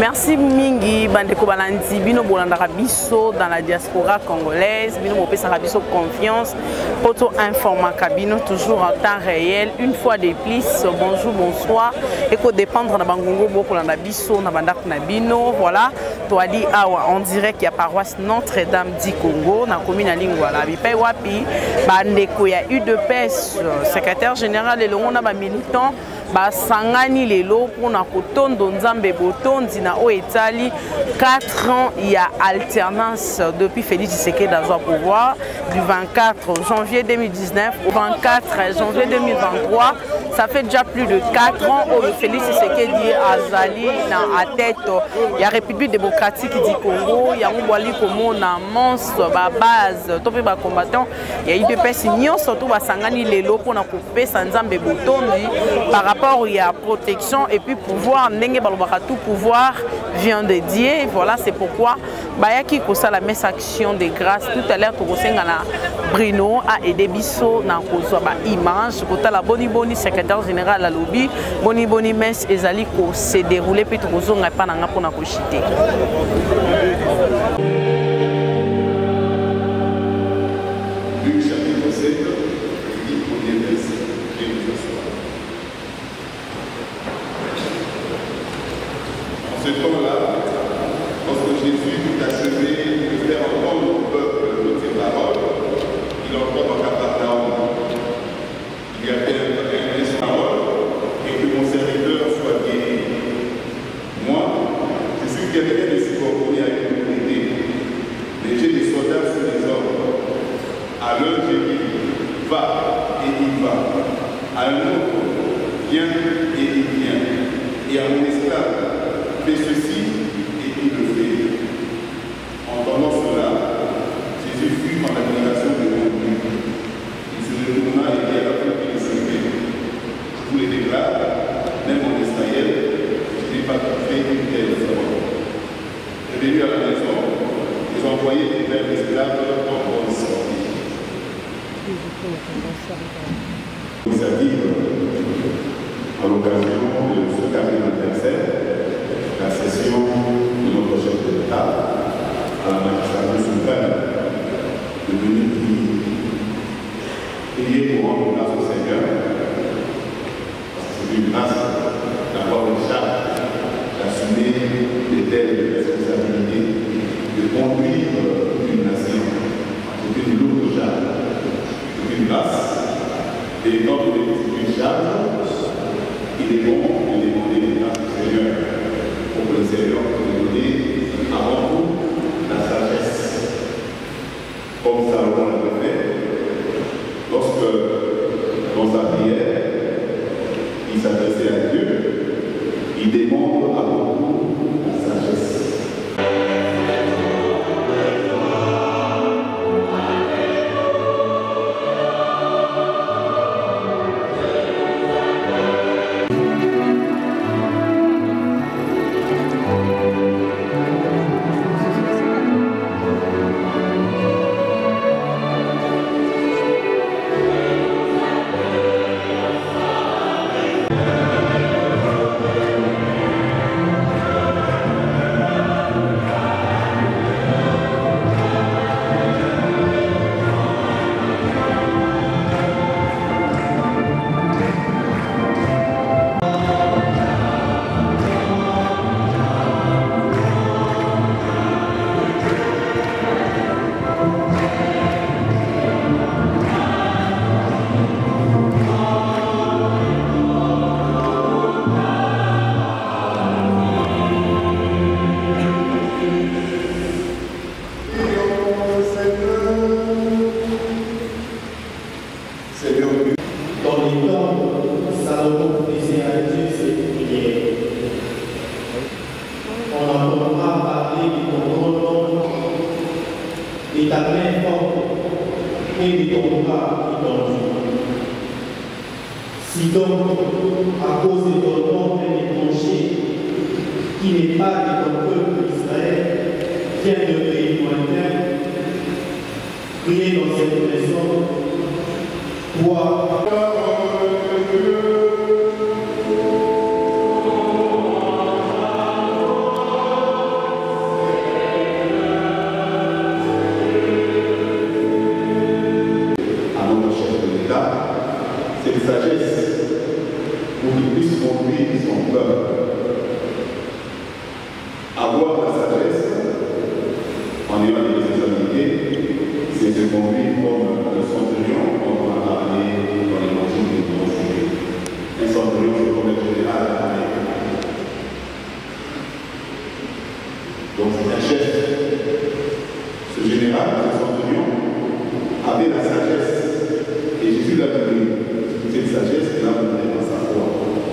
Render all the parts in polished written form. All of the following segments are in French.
Merci mingi bandeko balandi bino bolanda biso dans la diaspora congolaise bino mopesa biso confiance poto informa kabino toujours en temps réel une fois de plus bonjour bonsoir et ko dépendre na bangongo bokolanda biso na bandako na bino voilà toali awa on dirait qu'il y a paroisse Notre-Dame du Congo na commune ya Lingwala bipai wapi bandeko ya UDPS secrétaire général elongo na ba militant basangani lelo pona kotondo nzambe botondi na o etali 4 ans il y a alternance depuis Félix Tshisekedi dans le pouvoir du 24 janvier 2019 au 24 janvier 2023 ça fait déjà plus de 4 ans où Félix Tshisekedi azali na tête ya République démocratique du Congo ya ngwali komo na monstre ba base tope ba combattant ya UDPS nyonso to basangani lelo pona kopesa nzambe botondi par rapport il y a protection et puis pouvoir ndenge balobaka tout pouvoir vient de Dieu voilà c'est pourquoi bayaki kosa la messe action de grâce tout à l'heure tokosenga na Bruno a aidé biso na kozwa ba image kota la boni secrétaire général la lobby boni messe ezali ko se dérouler puis tokozonga pa na nga pona ko chiter. Ce temps-là, lorsque Jésus fut achevé de faire entendre au peuple toutes ses paroles, il entra dans Capernaum. Il y avait une parole et que mon serviteur soit guéri. Moi, je suis quelqu'un de subordonné à une autorité, mais j'ai des soldats sous les ordres. À l'un, j'ai dit, va, et il va. À un autre, viens, et il vient. Et à mon esclave, fais ceci et il le fait. Entendant cela, Jésus fut en admiration devant lui. Il se retourna et dit à la foule qui le suivait. Je vous le déclare, même en Israël, je n'ai pas fait une telle parole. Revenu à la maison, ils ont envoyé des frères esclaves en bonne sortie. Vous savez, à l'occasion de ce carré d'anniversaire, la session de notre chef de l'État à la magistrature suprême de venir prier pour rendre grâce au Seigneur, parce que c'est une grâce d'avoir une charge, d'assumer des telles responsabilités, de conduire une nation. C'est une lourde charge, c'est une grâce, et quand on est une charge, il est bon de demander les grâces du Seigneur. Pour que le Seigneur nous donne avant tout la sagesse. Comme Salomon l'avait fait, lorsque dans sa prière, il s'adressait à Dieu, il demande avant tout la sagesse. Si donc, à cause de ton nom, un étranger qui n'est pas de ton peuple Israël, vient de pays lointain, priez dans cette maison, toi, Donc c'est un chef. Ce général, ce centurion, avait la sagesse. Et Jésus l'a donné. Cette sagesse qu'il a montrée dans sa foi.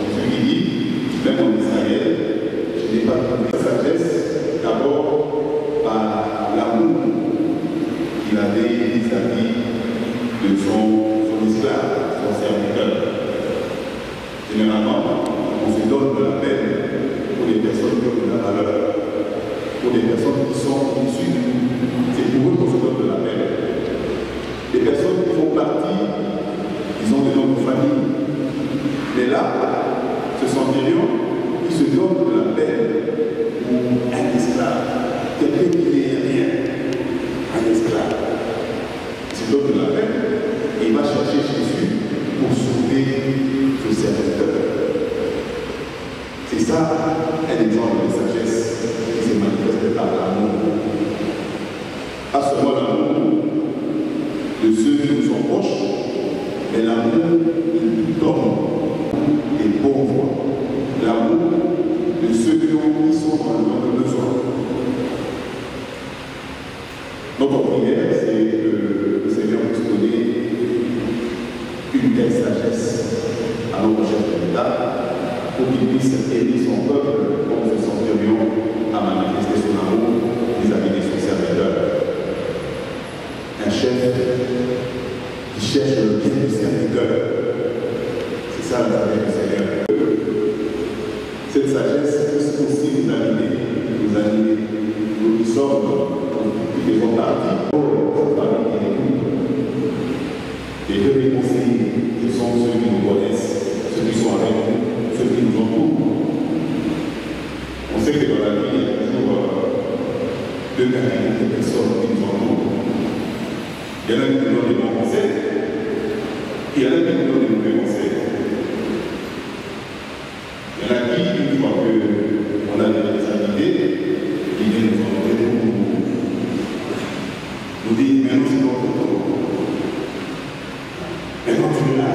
Jésus lui dit, même en Israël, je n'ai pas trouvé la sagesse d'abord par l'amour qu'il avait vis-à-vis de son esclave, son serviteur. Généralement, on se donne de la peine pour les personnes qui ont de la valeur, pour les personnes qui sont issues du monde. C'est pour eux qu'on se donne de la peine. Les personnes qui font partie, ils ont des noms de famille. Mais là, ce centurion, il se donne de la peine pour un esclave, quelqu'un qui n'est rien, un esclave. Il se donne de la peine et il va chercher Jésus pour sauver ce serviteur. C'est ça un exemple de sagesse qui se manifeste par l'amour. Pas seulement l'amour de ceux qui nous sont proches, mais l'amour de tout homme est pauvre. L'amour de ceux qui sont dans le besoin. Notre prière, c'est que le Seigneur puisse donner une telle sagesse à notre chef de l'État pour qu'il puisse aider son peuple comme ce centurion à manifester son amour vis-à-vis de son serviteur. Un chef qui cherche le bien du serviteur. C'est ça la sagesse du Seigneur. Cette sagesse puisse aussi nous animer, nous qui sommes, qui faisons partie de cette famille qui écoute. Et que les conseillers, qui sont ceux qui nous connaissent, ceux qui sont avec nous, ceux qui nous entourent. On sait que dans la vie, il y a toujours deux catégories de personnes qui nous entourent. Il y en a qui nous donnent des bons conseils, et il y en a qui nous donnent des mauvais conseils. Il y en a qui, une fois qu'on a des responsabilités, ils viennent nous envoyer pour nous dire, mais nous, c'est notre tour. Maintenant, tu es là.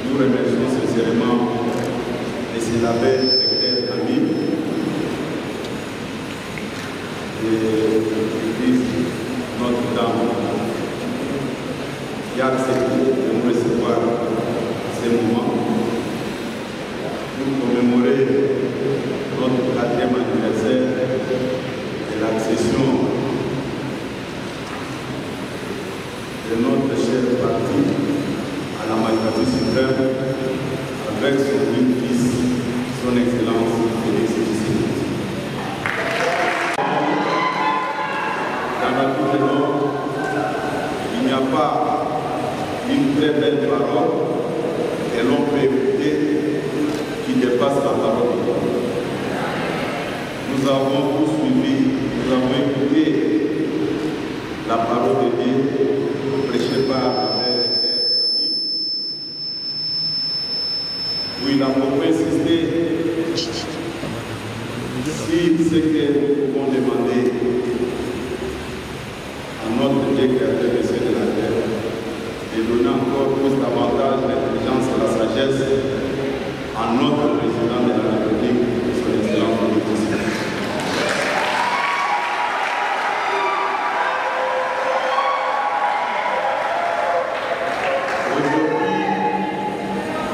Nous remercions sincèrement les sénateurs électeurs amis de l'Église Notre-Dame qui a accepté de nous recevoir à ce moment pour commémorer notre 4e anniversaire de l'accession de notre cher parti à la majorité suprême avec son unique fils, son Excellence Félix Tshisekedi. Dans la vie de l'homme, il n'y a pas une très belle parole que l'on peut écouter qui dépasse la parole de Dieu. Nous avons tous suivi, nous avons écouté la parole de Dieu prêchée par où il a beaucoup insisté si ce que nous pouvons demander à notre Dieu créateur des cieux et de la terre, de donner encore plus davantage d'intelligence et la sagesse à notre président de la République, son Excellence Félix Tshisekedi.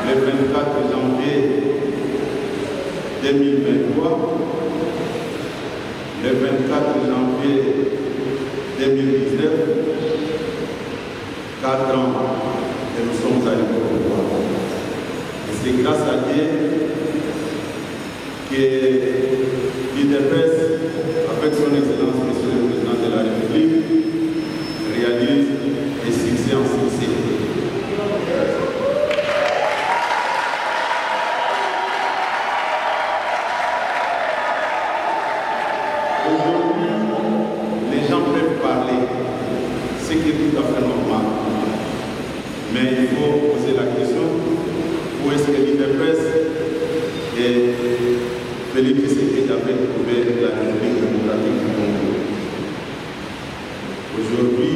Le 24 janvier 2023, le 24 janvier 2019, 4 ans que nous sommes arrivés au pouvoir. Et c'est grâce à Dieu que l'IDPS, avec son Excellence, Monsieur le Président de la République, réalise des succès en succès. Aujourd'hui, les gens peuvent parler, ce qui est tout à fait normal. Mais il faut poser la question, où est-ce que l'IDPS Félix Tshisekedi avait trouvé la République démocratique du Congo. Aujourd'hui,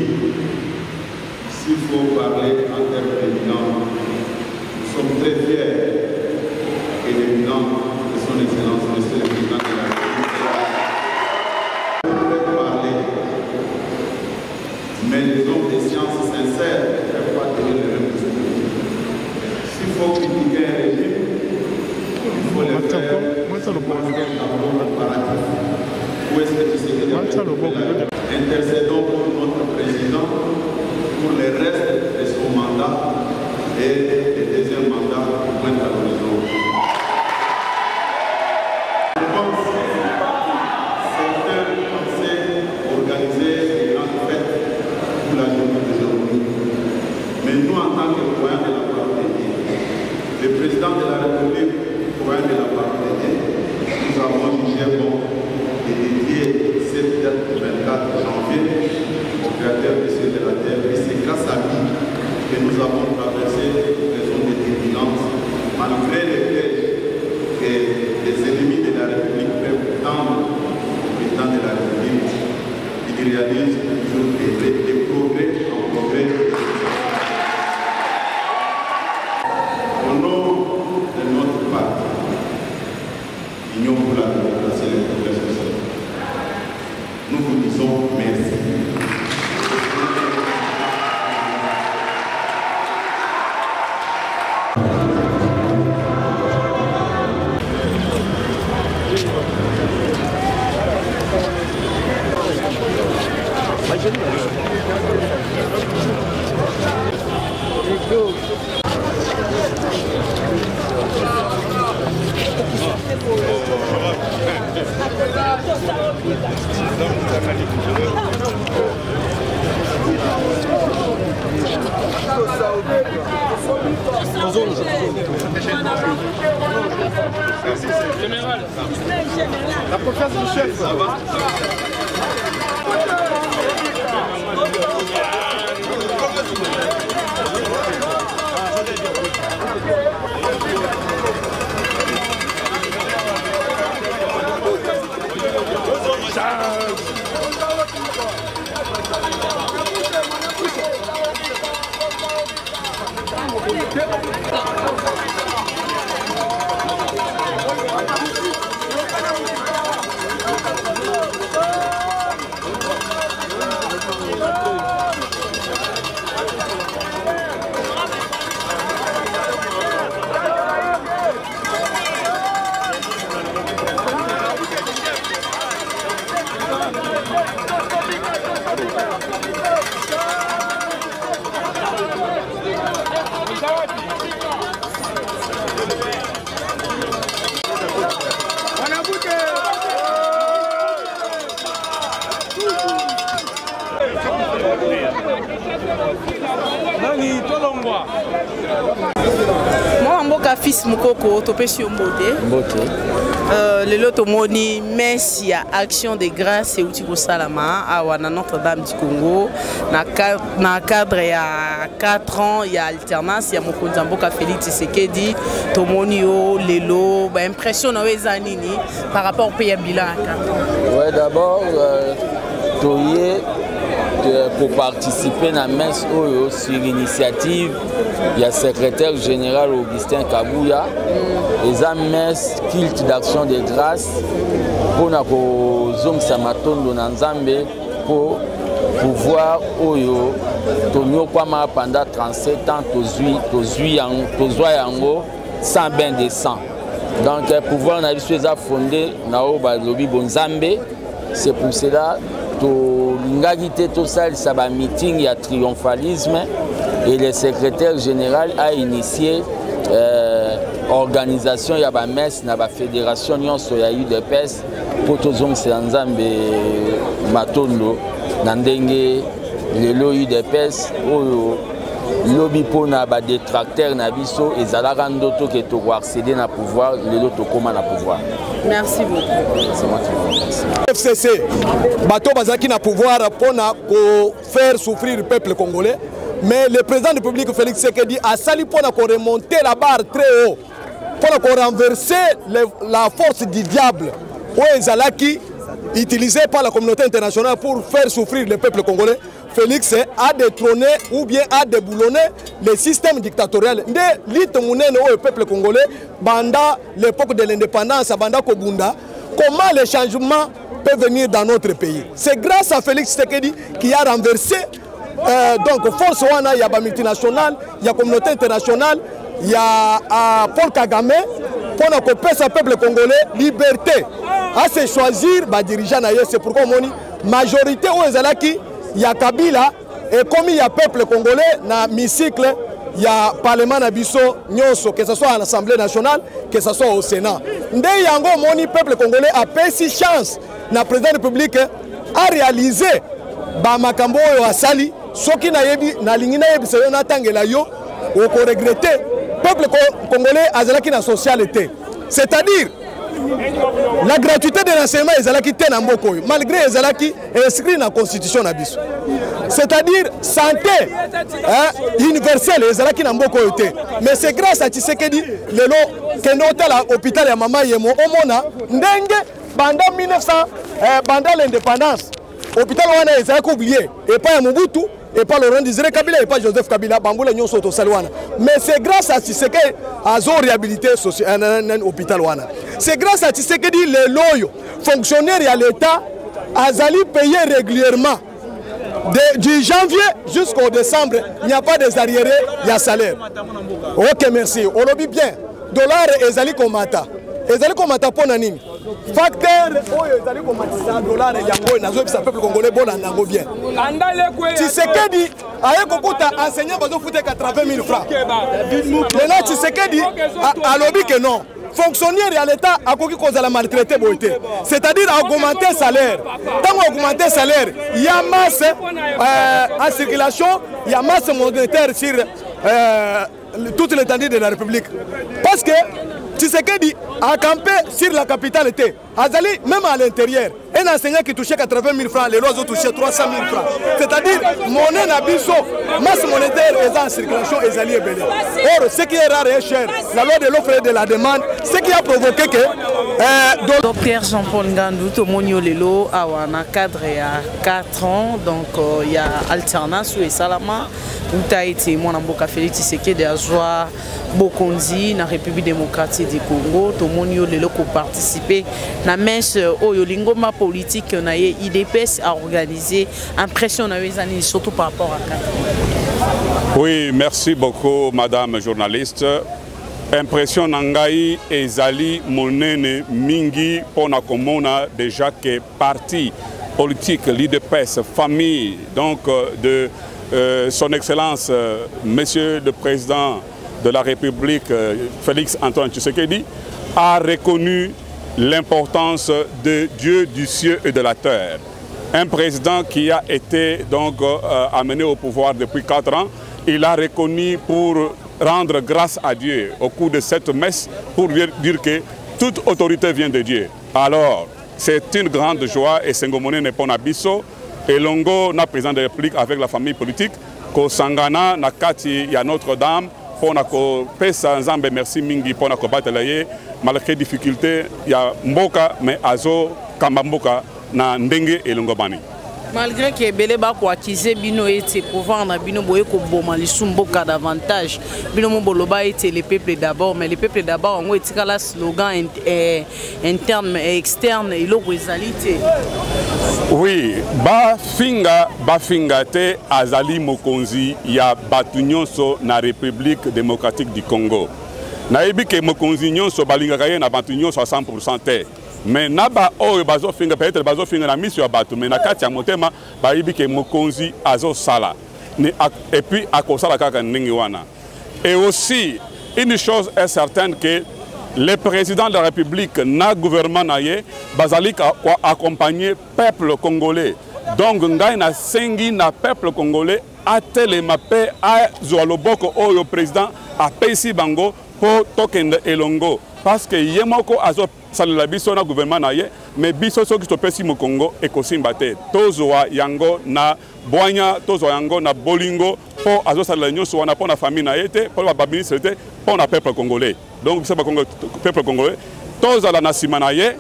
s'il faut parler en termes de bilan, nous sommes très fiers que le bilan de son Excellence, Monsieur le Président de la République, peut parler, mais les hommes de sciences sincères ne peuvent pas donner le même discours. S'il faut critiquer un régime, il faut le faire comparatif. Où est-ce que tu sais que intercédons pour notre président pour le reste de son mandat et le deuxième mandat pour pointe à l'horizon. Je pense que certains pensaient organiser des grandes fêtes pour la journée d'aujourd'hui. Mais nous, en tant que croyants de la parole de Dieu, le président de la République, croyant de la parole de Dieu, nous avons jugé bon de dédier cette date du 24 janvier au Créateur des cieux et de la terre. Et c'est grâce à lui que nous avons traversé les zones de turbulence, malgré les pièges que les ennemis de la République peuvent tendre au président de la République. Il réalise toujours des progrès en progrès. Au nom de notre parti, Union pour la démocratie et le progrès social, nous vous disons merci. La confiance du chef, ça va. Moi, mboka fils mukoko topesi mbote. Lelo tomoni messe ya action de grâce et uti kosalama awa na Notre-Dame du Congo na cadre ya 4 ans ya alternance ya mokonzi mboka Félix Tshisekedi. Tomoni yo lelo ba impression na weza nini par rapport au pays bilan à 4 ans. Ouais, d'abord pour participer à la messe sur l'initiative il y a le secrétaire général Augustin Kabouya et la messe culte d'action de grâce pour nous samatondo na Nzambe pour pouvoir oyo tonyo kwama pendant 37 ans tozui yango sans bain de sang. Donc pouvoir na biso eza fondé na o ba lobi bonzambe. C'est pour cela l'ingagité totale ça va meeting il y a triomphalisme et le secrétaire général a initié organisation il y a ba messe na ba fédération nyonso ya UDPS pour tozong Nzambe matondo na ndenge lelo UDPS oyo lobby pour na ba détracteur na biso ezalaka ndoto ke to accéder na pouvoir lelo to koma na pouvoir. Merci beaucoup. C'est moi qui vous remercie. FCC bato bazaki na pouvoir pour faire souffrir le peuple congolais, mais le président de la République Félix Tshisekedi a sali pour remonter la barre très haut. pour renverser la force du diable Zalaki utilisée par la communauté internationale pour faire souffrir le peuple congolais. Félix a détrôné ou bien a déboulonné le système dictatorial. Le peuple congolais, pendant l'époque de l'indépendance, pendant Kobunda, comment les changements peuvent venir dans notre pays. C'est grâce à Félix Tshisekedi qui a renversé donc force wana, il y a des multinationales, il y a la communauté internationale, il y a Paul Kagame, pour que le peuple congolais liberté à se choisir les dirigeants. C'est pourquoi on dit majorité où Zalaki, il y a Kabila et comme il y a peuple congolais dans l'hémicycle, il y a parlement nabiso nyonso, que ce soit à l'Assemblée nationale, que ce soit au Sénat. Ndé yango moni peuple congolais a payé chance na président de la République à réaliser ba makambo yo asali soki na yebi na lingina yebi se na tangela yo o ko regretter peuple congolais azalaki na socialité. C'est-à-dire la gratuité de l'enseignement ezalaki te na mboko malgré ezalaki inscrit dans la constitution na biso. C'est-à-dire santé universelle ezalaki na mboko te. Mais c'est grâce à Tshisekedi lelo kendo tala hôpital ya mama yemo omona ndenge pendant 1900 pendant l'indépendance hôpital wana ezalaki oublié et pas ya Mobutu et pas Laurent Désiré Kabila et pas Joseph Kabila bambula nyonso to salwana. Mais c'est grâce à Tshisekedi azo réhabilité un hôpital wana. C'est grâce à Tshisekedi les loyaux fonctionnaires à l'État azali payé régulièrement. Du janvier jusqu'au décembre, il n'y a pas des arriérés, il y a salaire. Ok, merci. On l'a bien. Dollar ezali komata. Ezali komata pour nani? Facteur, ezali komata dollar yango nazo bisa peuple congolais bon nango bien. Tshisekedi aye kokuta enseignant bazo foutre 80 000 francs. Maintenant Tshisekedi a lobby que non. Fonctionnaire à l'État a cause de la maltraité boité. C'est-à-dire augmenter le salaire. Tant augmenter le salaire, il y a masse en circulation, il y a masse monétaire sur toute l'étendue de la République. Parce que Tshisekedi a campé sur la capitale. Azali, même à l'intérieur, un enseignant qui touchait 80 000 francs, les autres touchaient 300 000 francs. C'est-à-dire, monnaie n'a biso, masse monétaire est en circulation, Ezali est belé. Or, ce qui est rare et cher, la loi de l'offre et de la demande, ce qui a provoqué que... Docteur Jean-Paul Ngandou, Tomonio Lelo, a cadre il y a 4 ans, donc il y a alternance et Salama, où tu as été, moi, Namboka Félix Tshisekedi, à joie, Bokonzi, dans la République démocratique du Congo, Tomonio Lelo, qui a participé à la messe au Yolingoma politique, on a IDPS à organiser, impression, surtout par rapport à 4 ans. Oui, merci beaucoup, madame journaliste. Impression Nangai et Zali Monene Mingi Ponakomona déjà que parti politique, l'IDPS, famille donc de son Excellence, Monsieur le Président de la République, Félix Antoine Tshisekedi, a reconnu l'importance de Dieu du ciel et de la terre. Un président qui a été donc amené au pouvoir depuis 4 ans, il a reconnu pour rendre grâce à Dieu au cours de cette messe pour dire que toute autorité vient de Dieu. Alors, c'est une grande joie et Sengomone n'est pas Nabiso et Longo, na président de la République avec la famille politique, ko Sangana, na Kati, ya Notre-Dame, pour ko pesa nzambe merci mingi pour ko batelaye malgré difficulté ya mboka mais azo kamba mboka na ndenge et Longobani. Malgré que Belé Bako accusé Bino était pouvoir na Bino boye ko boma lisumboka davantage. Bino Moboloba était le peuple d'abord, mais le peuple d'abord on était la slogan interne et externe et l'organisalité. Oui, bafinga te azali mokonzi ya batunyonso na République démocratique du Congo. Na yebi ke mokonzi nyonso balingaka ye na batunyonso à 100% te. Mais naba oyo bazo finga peut-être bazo finga na mission bato mais na kati ya motema ba yebi ke mokonzi azo sala. Et puis akosala kaka ndenge wana. Et aussi une chose est certaine que le président de la République na gouvernement na ye bazali accompagner peuple congolais. Donc ngai na sengi na peuple congolais atelema pe a zoaloboko oyo président a pesi bango pour tokende elongo parce que yemoko azo salela biso na gouvernement na ye mais biso soki topesi mokongo ekosimba te tozwa yango na bwanya tozwa yango na bolingo po azosalela nyonso wana po na famille na ye te po ba ministre te po na peuple congolais donc biso ba peuple congolais tozala na nsima na ye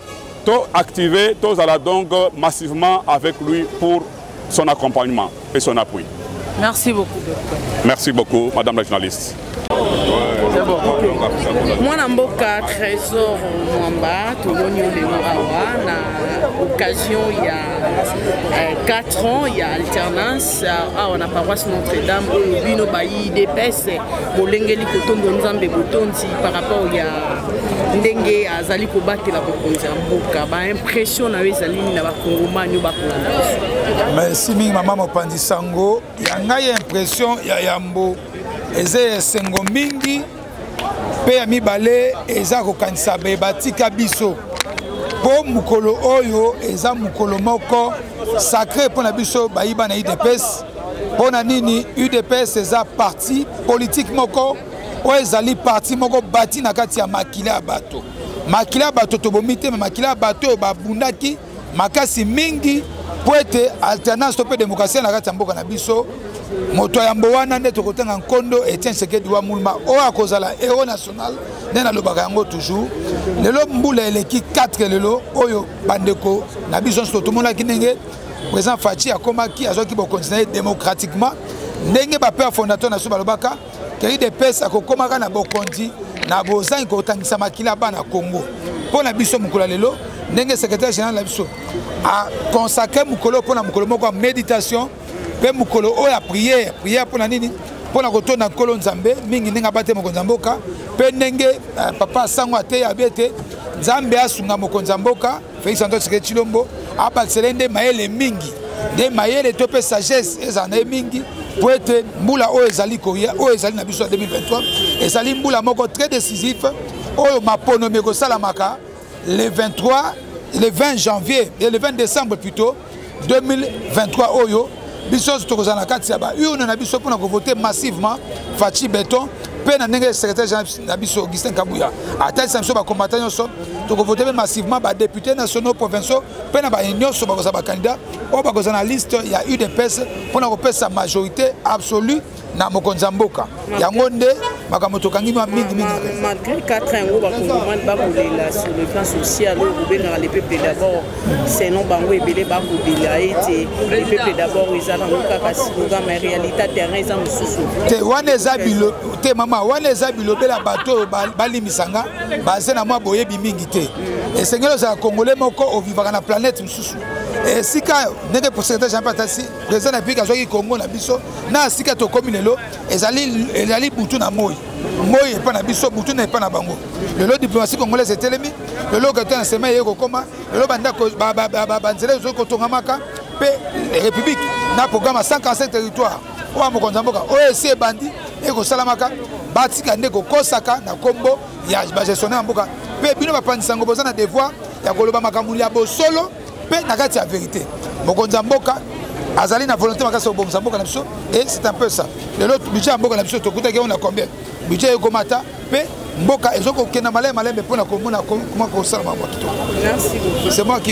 to activer tozala donc massivement avec lui pour son accompagnement et son appui. Merci beaucoup, docteur. Merci beaucoup, madame la journaliste. Moi, Namboka Trésor Mwamba, Tolonio de Mourawa, na occasion il y a 4 ans, il y a alternance on a paroisse Notre-Dame, au Bino Bayi, DPS, Bolengeli Kotondo Nzambe Botondi, par rapport il y a Ndenge Azali Kobate la Bokonzi Mboka, ba impression na Wezali na Bakongoma Nyo Bakolanda. Merci mingi maman Mopandi Sango, yanga ya impression ya Yambo, eze sengo mingi. Pe ya mibale eza kokanisa batika biso po mukolo oyo eza mukolo moko sacré pona biso bayiba na UDPS pona nini UDPS eza parti politique moko o ezali parti moko bati na kati ya makila bato tobomite me makila bato babundaki makasi mingi po ete alternance to pe démocratie na kati ya mboka na biso moto ya mbowana nde tokotanga nkondo Etienne Tshisekedi wa Mulma o akozala héros national nde nalobaka yango toujours lelo mbula eleki 4 lelo oyo bandeko na biso nso tomonaki ndenge président Fachi akomaki azoki bokontinue démocratiquement ndenge bapère fondateur na so balobaka ke UDPS akokomaka na bokondi na bozangi kotangisa makila bana Congo mpo na biso mokolo lelo ndenge secrétaire général na biso a consacré mokolo mpo na mokolo moko ya méditation pe mukolo oya prière pour nini pour na kotonda nkolo nzambe mingi ndenge abate mokonzi mboka pe ndenge papa sango ate abete nzambe asunga mokonzi mboka Félix Antoine Tshisekedi Tshilombo abaxelende mayele mingi de mayele to pe sagesse ezana mingi po ete mbula oyo ezali koya oyo ezali na biso 2023 ezali mbula moko très décisif oyo mapono meko salamaka le 20 janvier et le 20 décembre plutôt 2023 oyo biso tokozana kati ya ba une na biso pona ko voter massivement Fachi Beton pe na ndenge secrétaire général na biso Augustin Kabuya atali sa biso ba combattant nyonso to ko voter massivement ba députés nationaux provinciaux pe na ba nyonso ba kozaba candidat o ba kozana liste ya UDPS pona ko pesa majorité absolue na mokonzi mboka yango nde makambo tokangi mingi malgré 4 ans ba kongomani ba kolela sur le plan social au benga les peuples d'abord sinon bango ebele ba kolela ete les peuples d'abord ezala kaka siloga mais réalité terrain za mususu te wana eza bilo te mama wana eza bilo bela bato balimisanga baze na mwa boyebi mingi te esengelo za congolais moko o vivaka na planète mususu et sika ndenge pour secrétaire Jean Patasi président na pays kazoki Congo na biso na sika to komi lelo ezali butu na moi epa na biso butu na epa na bango lelo diplomatie congolaise etelemi lelo kato na sema yeko koma lelo banda banzela zo kotongamaka pe république na programme 145 territoire o mokonzi mboka o esi bandi eko salamaka batika ndeko kosaka na kombo ya ba gestionnaire mboka pe bino bapandisango boza na devoir ya koloba makambo ya bosolo pe na kati ya vérité mokonzi mboka azali na volonté makasi obomisa mboka na biso et c'est un peu ça l'autre budget mboka na biso tokutaki on a combien budget ekomata pe mboka ezoko kena malaye malembe pona komona comment kosala mboka. Merci beaucoup. C'est moi qui